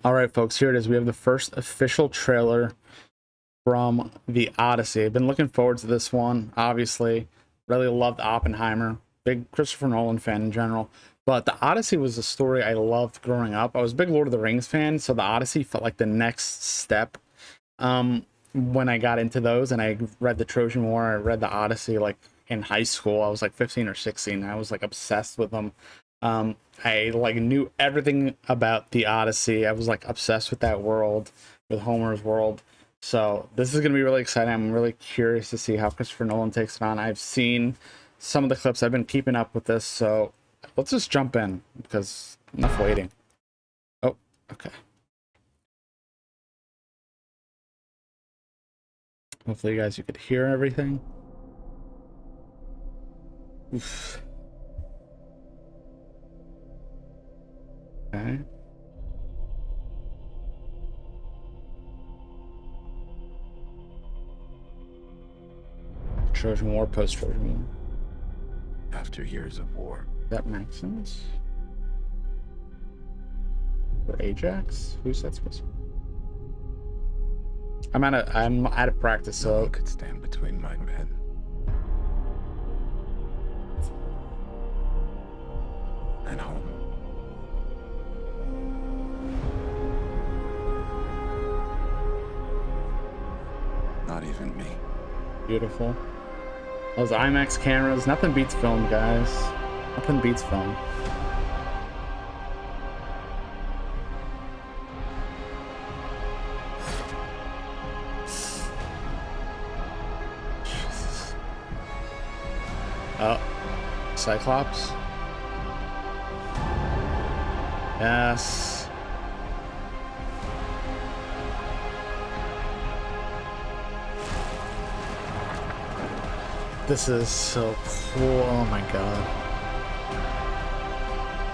All right, folks, here it is. We have the first official trailer from The Odyssey. I've been looking forward to this one, obviously. Really loved Oppenheimer. Big Christopher Nolan fan in general. But The Odyssey was a story I loved growing up. I was a big Lord of the Rings fan, so The Odyssey felt like the next step when I got into those. And I read the Trojan War. I read The Odyssey like in high school. I was like 15 or 16. I was like obsessed with them. I like knew everything about the Odyssey. I was like obsessed with that world, with Homer's world. So this is gonna be really exciting. I'm really curious to see how Christopher Nolan takes it on. I've seen some of the clips. I've been keeping up with this, so let's just jump in because enough waiting. Oh, okay. Hopefully, you guys, you could hear everything. Oof. Okay. Trojan War, post-Trojan War. After years of war. That makes sense. For Ajax? Who's that supposed to be? I'm out of practice, so No one could stand between my men. And home. Not even me. Beautiful. Those IMAX cameras, nothing beats film, guys. Nothing beats film. Jesus. Oh, Cyclops. Yes. This is so cool. Oh my god.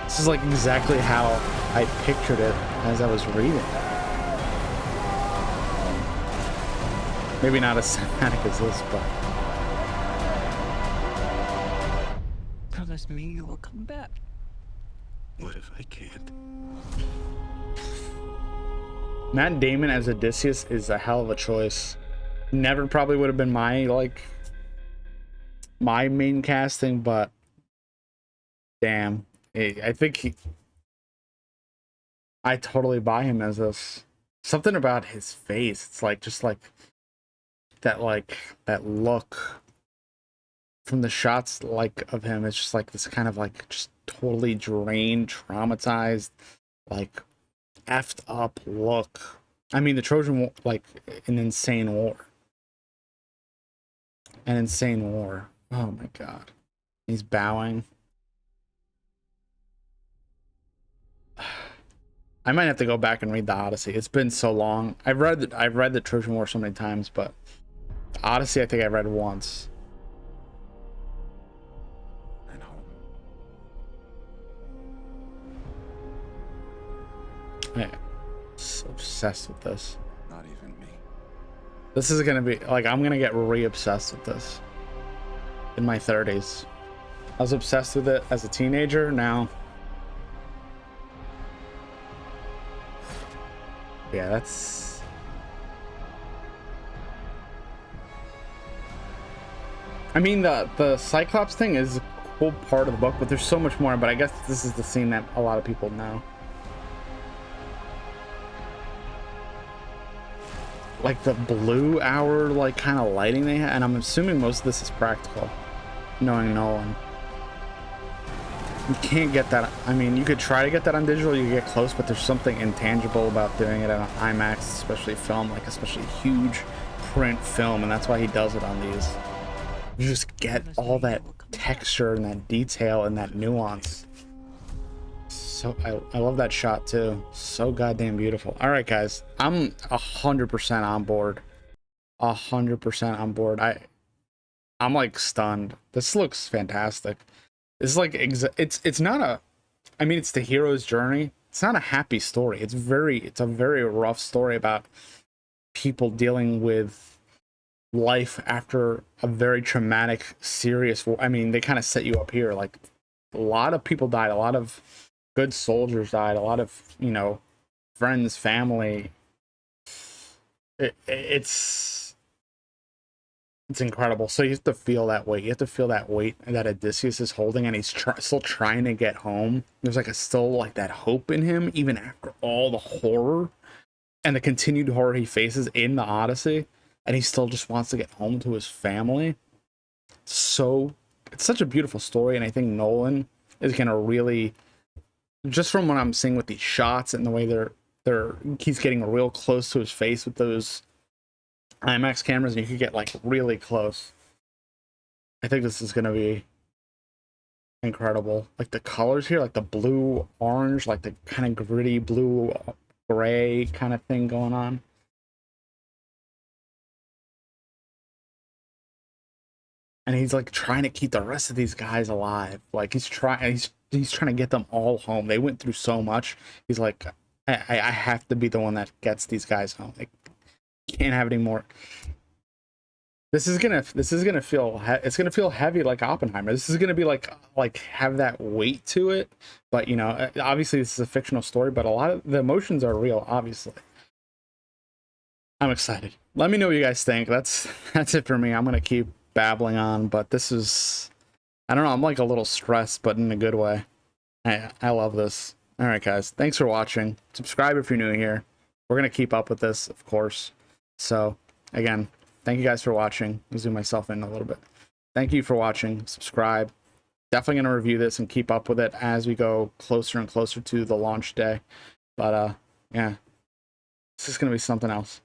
This is like exactly how I pictured it as I was reading. Maybe not as cinematic as this, but promise me you will come back. What if I can't? Matt Damon as Odysseus is a hell of a choice. Never probably would have been my main casting, but damn, I think I totally buy him as this. Something about his face, it's like just like that look from the shots like of him. It's just like this kind of like just totally drained, traumatized, like effed up look. I mean, the Trojan War, like an insane war. An insane war. Oh my god. He's bowing. I might have to go back and read the Odyssey. It's been so long. I've read the Trojan War so many times, but the Odyssey I think I read once. And home. Yeah. So obsessed with this. Not even me. This is gonna be like, I'm gonna get re-obsessed with this in my 30s. I was obsessed with it as a teenager. Now, yeah, that's I mean, the Cyclops thing is a cool part of the book, but there's so much more. But I guess this is the scene that a lot of people know. Like the blue hour, like kind of lighting they have, and I'm assuming most of this is practical, knowing Nolan. You can't get that. I mean, you could try to get that on digital, you get close, but there's something intangible about doing it on IMAX, especially film, like especially huge print film, and that's why he does it on these. You just get all that texture and that detail and that nuance. So I love that shot too. So goddamn beautiful. All right, guys, I'm 100% on board. 100% on board. I'm like stunned. This looks fantastic. It's like it's not a. I mean, it's the hero's journey. It's not a happy story. It's a very rough story about people dealing with life after a very traumatic, serious war. I mean, they kind of set you up here. Like a lot of people died. A lot of good soldiers died. A lot of, you know, friends, family. It's incredible. So you have to feel that weight. You have to feel that weight that Odysseus is holding, and he's still trying to get home. There's like still like that hope in him, even after all the horror and the continued horror he faces in the Odyssey, and he still just wants to get home to his family. So it's such a beautiful story, and I think Nolan is gonna really, just from what I'm seeing with these shots and the way he's getting real close to his face with those IMAX cameras, and you could get like really close. I think this is gonna be incredible. Like the colors here, like the blue orange, like the kind of gritty blue gray kind of thing going on. And he's like trying to keep the rest of these guys alive. Like he's trying to get them all home. They went through so much. He's like, I have to be the one that gets these guys home. Like, can't have any more. This is gonna feel heavy like Oppenheimer. This is gonna be like have that weight to it. But you know, obviously this is a fictional story, but a lot of the emotions are real. Obviously, I'm excited. Let me know what you guys think. That's it for me. I'm gonna keep babbling on, but this is, I don't know, I'm like a little stressed, but in a good way. I love this. All right, guys, thanks for watching. Subscribe if you're new here. We're gonna keep up with this, of course. So again, thank you guys for watching. I'll zoom myself in a little bit. Thank you for watching. Subscribe. Definitely gonna review this and keep up with it as we go closer and closer to the launch day. But yeah, this is gonna be something else.